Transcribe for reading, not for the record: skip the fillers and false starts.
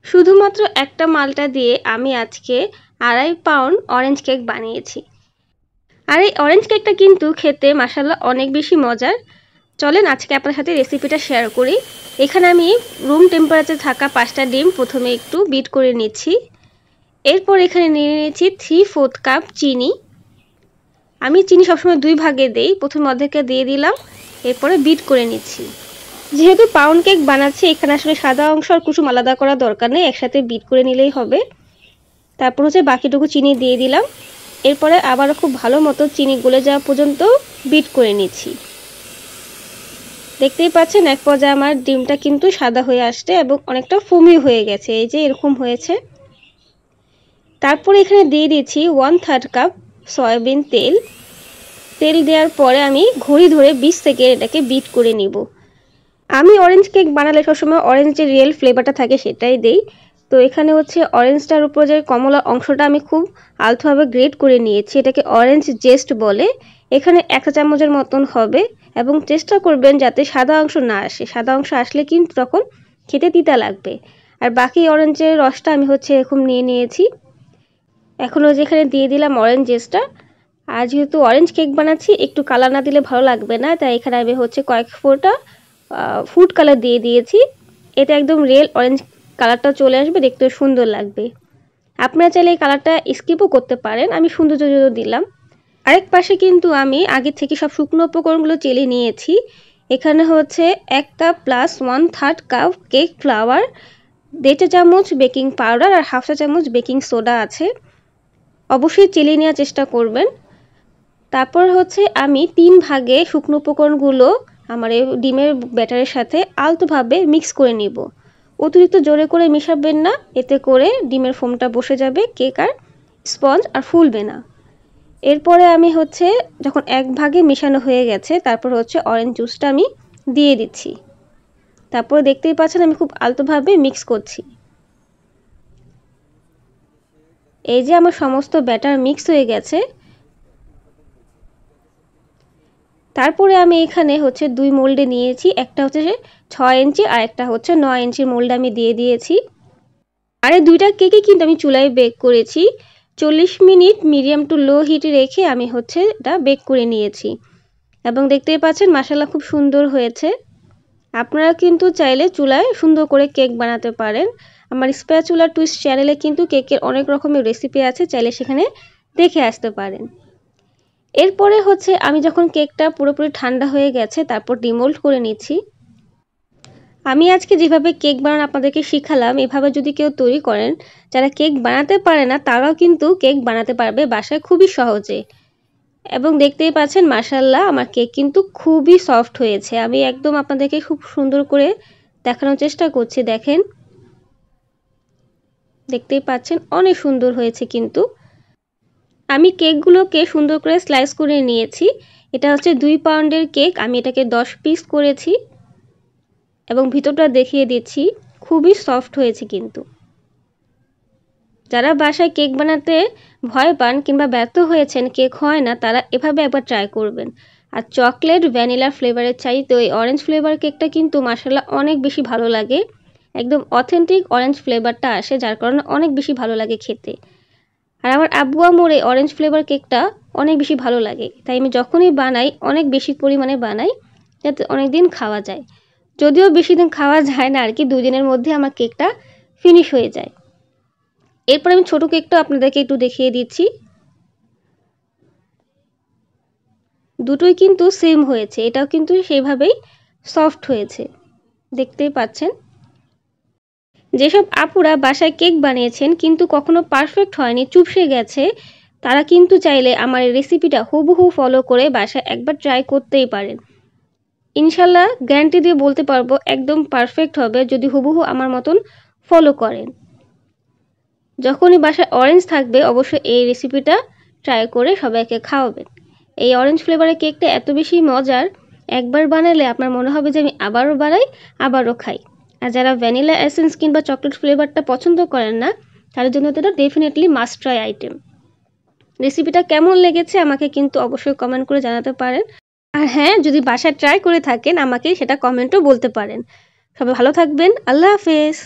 শুধুমাত্র একটা মালটা দিয়ে আমি আজকে 2.5 পাউন্ড অরেঞ্জ কেক বানিয়েছি। আর এই অরেঞ্জ কেকটা কিন্তু খেতে মাশাআল্লাহ অনেক বেশি মজার। চলেন আজকে আপনার সাথে রেসিপিটা শেয়ার করি। এখানে আমি রুম টেম্পারেচারে থাকা 5টা ডিম প্রথমে একটু বিট করে নিচ্ছি। এরপর এখানে নিয়ে নিয়েছি 3/4 কাপ চিনি। আমি চিনি সবসময় 2 ভাগে দেই, প্রথমে অর্ধেকটা দিয়ে দিলাম, এরপরে বিট করে নিচ্ছি। যেহেতু পাউন্ড কেক বানাচ্ছি এখানে আসলে সাদা অংশ আর কুসুম আলাদা করার দরকার নেই, একসাথে বিট করে নিলেই হবে। তারপর হচ্ছে বাকিটুকু চিনি দিয়ে দিলাম, এরপরে আবারও খুব ভালো মতো চিনি গলে যাওয়া পর্যন্ত বিট করে নিচ্ছি। দেখতেই পাচ্ছেন এক পর্যায়ে আমার ডিমটা কিন্তু সাদা হয়ে আসছে এবং অনেকটা ফোমি হয়ে গেছে, এই যে এরকম হয়েছে। তারপর এখানে দিয়ে দিচ্ছি 1/3 কাপ সয়াবিন তেল। তেল দেওয়ার পরে আমি ঘড়ি ধরে 20 সেকেন্ড এটাকে বিট করে নিব। আমি অরেঞ্জ কেক বানালে সবসময় অরেঞ্জ যে রিয়েল ফ্লেভারটা থাকে সেটাই দেই। তো এখানে হচ্ছে অরেঞ্জটার উপর যে কমলা অংশটা আমি খুব আলতোভাবে গ্রেট করে নিয়েছি, এটাকে অরেঞ্জ জেস্ট বলে। এখানে 1 চামচের মতন হবে এবং চেষ্টা করবেন যাতে সাদা অংশ না আসে, সাদা অংশ আসলে কিন্তু তখন খেতে তিতা লাগবে। আর বাকি অরেঞ্জের রসটা আমি হচ্ছে এরকম নিয়ে নিয়েছি। এখনও যেখানে দিয়ে দিলাম অরেঞ্জ জেস্টটা। আর যেহেতু অরেঞ্জ কেক বানাচ্ছি একটু কালার না দিলে ভালো লাগবে না, তাই এখানে আমি হচ্ছে কয়েক ফোঁটা ফুড কালার দিয়ে দিয়েছি। এতে একদম রিয়েল অরেঞ্জ কালারটা চলে আসবে, দেখতে সুন্দর লাগবে। আপনারা চাইলে এই কালারটা স্কিপও করতে পারেন, আমি সৌন্দর্যের জন্য দিলাম। আরেক পাশে কিন্তু আমি আগে থেকে সব শুকনো উপকরণগুলো চেলে নিয়েছি। এখানে হচ্ছে 1 cup plus 1/3 cup cake flower, 1.5 চামচ বেকিং পাউডার আর 1/2 চা চামচ বেকিং সোডা আছে। অবশ্যই চেলে নেওয়ার চেষ্টা করবেন। তারপর হচ্ছে আমি 3 ভাগে শুকনো উপকরণগুলো আমার এই ডিমের ব্যাটারের সাথে আলতোভাবে মিক্স করে নিব। অতিরিক্ত জোরে করে মেশাবেন না, এতে করে ডিমের ফোমটা বসে যাবে, কেক আর স্পঞ্জ আর ফুলবে না। এরপরে আমি হচ্ছে যখন 1 ভাগে মেশানো হয়ে গেছে তারপর হচ্ছে অরেঞ্জ জুসটা আমি দিয়ে দিচ্ছি। তারপর দেখতেই পাচ্ছেন আমি খুব আলতোভাবে মিক্স করছি। এই যে আমার সমস্ত ব্যাটার মিক্স হয়ে গেছে। তারপরে আমি এখানে হচ্ছে 2 মোল্ডে নিয়েছি, একটা হচ্ছে 6 ইঞ্চি আর একটা হচ্ছে 9 ইঞ্চির মোল্ড আমি দিয়ে দিয়েছি। আর এই দুইটা কেকই কিন্তু আমি চুলায় বেক করেছি। 40 মিনিট মিডিয়াম টু লো হিটে রেখে আমি হচ্ছে এটা বেক করে নিয়েছি এবং দেখতেই পাচ্ছেন মাশাআল্লাহ খুব সুন্দর হয়েছে। আপনারা কিন্তু চাইলে চুলায় সুন্দর করে কেক বানাতে পারেন। আমার স্প্যাচুলা টুইস্ট চ্যানেলে কিন্তু কেকের অনেক রকমের রেসিপি আছে, চাইলে সেখানে দেখে আসতে পারেন। এরপরে হচ্ছে আমি যখন কেকটা পুরোপুরি ঠান্ডা হয়ে গেছে তারপর ডিমোল্ড করে নিচ্ছি। আমি আজকে যেভাবে কেক বানানো আপনাদেরকে শিখালাম এভাবে যদি কেউ তৈরি করেন, যারা কেক বানাতে পারে না তারাও কিন্তু কেক বানাতে পারবে বাসায় খুবই সহজে। এবং দেখতেই পাচ্ছেন মাশাআল্লাহ আমার কেক কিন্তু খুবই সফট হয়েছে। আমি একদম আপনাদেরকে খুব সুন্দর করে দেখানোর চেষ্টা করছি, দেখেন দেখতেই পাচ্ছেন অনেক সুন্দর হয়েছে। কিন্তু আমি কেকগুলোকে সুন্দর করে স্লাইস করে নিয়েছি। এটা হচ্ছে 2 পাউন্ডের কেক, আমি এটাকে 10 পিস করেছি এবং ভিতরটা দেখিয়ে দিচ্ছি, খুবই সফট হয়েছে। কিন্তু যারা বাসায় কেক বানাতে ভয় পান কিংবা ব্যর্থ হয়েছেন, কেক হয় না, তারা এভাবে একবার ট্রাই করবেন। আর চকলেট ভ্যানিলা ফ্লেভারের চাইতে ওই অরেঞ্জ ফ্লেভার কেকটা কিন্তু মাশাআল্লাহ অনেক বেশি ভালো লাগে। একদম অথেন্টিক অরেঞ্জ ফ্লেভারটা আসে, যার কারণে অনেক বেশি ভালো লাগে খেতে। আর আমার আব্বু আম্মুর এই অরেঞ্জ ফ্লেভার কেকটা অনেক বেশি ভালো লাগে, তাই আমি যখনই বানাই অনেক বেশি পরিমাণে বানাই যাতে অনেক দিন খাওয়া যায়। যদিও বেশি দিন খাওয়া যায় না আর কি, 2 দিনের মধ্যে আমার কেকটা ফিনিশ হয়ে যায়। এরপর আমি ছোট কেকটা আপনাদেরকে একটু দেখিয়ে দিচ্ছি। দুটোই কিন্তু সেম হয়েছে, এটাও কিন্তু সেইভাবেই সফট হয়েছে, দেখতেই পাচ্ছেন। যেসব আপুরা বাসায় কেক বানিয়েছেন কিন্তু কখনো পারফেক্ট হয়নি, চুপসে গেছে, তারা কিন্তু চাইলে আমার এই রেসিপিটা হুবহু ফলো করে বাসায় একবার ট্রাই করতেই পারেন। ইনশাল্লাহ গ্যারান্টি দিয়ে বলতে পারবো একদম পারফেক্ট হবে যদি হুবহু আমার মতন ফলো করেন। যখনই বাসায় অরেঞ্জ থাকবে অবশ্যই এই রেসিপিটা ট্রাই করে সবাইকে খাওয়াবেন। এই অরেঞ্জ ফ্লেভারের কেকটা এত বেশি মজার, একবার বানালে আপনার মনে হবে যে আমি আবারও বানাই, আবারও খাই। আর যারা ভ্যানিলা এসেন্স কিংবা চকলেট ফ্লেভারটা পছন্দ করেন না, তাদের জন্য তো এটা ডেফিনেটলি মাস্ট ট্রাই আইটেম। রেসিপিটা কেমন লেগেছে আমাকে কিন্তু অবশ্যই কমেন্ট করে জানাতে পারেন। আর হ্যাঁ, যদি বাসায় ট্রাই করে থাকেন আমাকে সেটা কমেন্টও বলতে পারেন। সবাই ভালো থাকবেন, আল্লাহ হাফেজ।